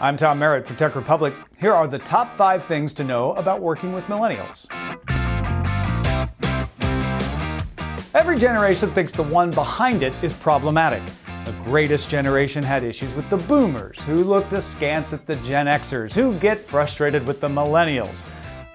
I'm Tom Merritt for Tech Republic. Here are the top 5 things to know about working with millennials. Every generation thinks the one behind it is problematic. The greatest generation had issues with the boomers, who looked askance at the Gen Xers, who get frustrated with the millennials.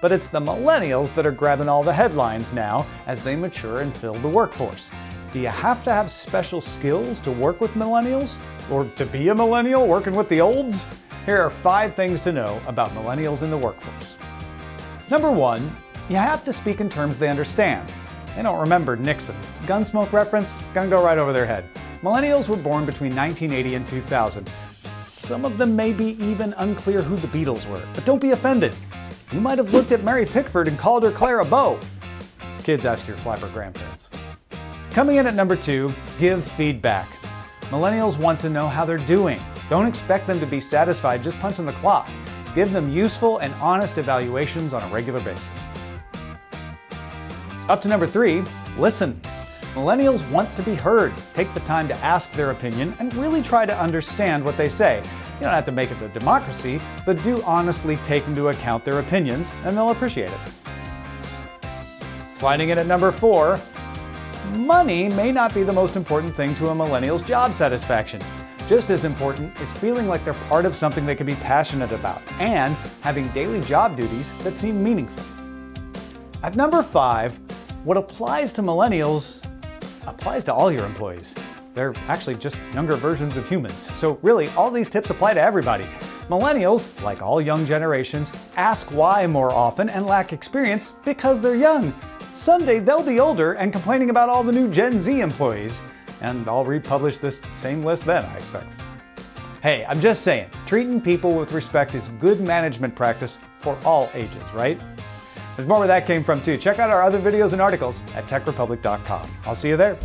But it's the millennials that are grabbing all the headlines now as they mature and fill the workforce. Do you have to have special skills to work with millennials? Or to be a millennial working with the olds? Here are 5 things to know about millennials in the workforce. Number 1, you have to speak in terms they understand. They don't remember Nixon. Gunsmoke reference? Gonna go right over their head. Millennials were born between 1980 and 2000. Some of them may be even unclear who the Beatles were, but don't be offended. You might have looked at Mary Pickford and called her Clara Bow. Kids, ask your flapper grandparents. Coming in at number 2, give feedback. Millennials want to know how they're doing. Don't expect them to be satisfied just punching the clock. Give them useful and honest evaluations on a regular basis. Up to number 3, listen. Millennials want to be heard. Take the time to ask their opinion and really try to understand what they say. You don't have to make it a democracy, but do honestly take into account their opinions and they'll appreciate it. Sliding in at number 4, money may not be the most important thing to a millennial's job satisfaction. Just as important is feeling like they're part of something they can be passionate about and having daily job duties that seem meaningful. At number 5, what applies to millennials applies to all your employees. They're actually just younger versions of humans. So really, all these tips apply to everybody. Millennials, like all young generations, ask why more often and lack experience because they're young. Someday they'll be older and complaining about all the new Gen Z employees. And I'll republish this same list then, I expect. Hey, I'm just saying, treating people with respect is good management practice for all ages, right? There's more where that came from too. Check out our other videos and articles at techrepublic.com. I'll see you there.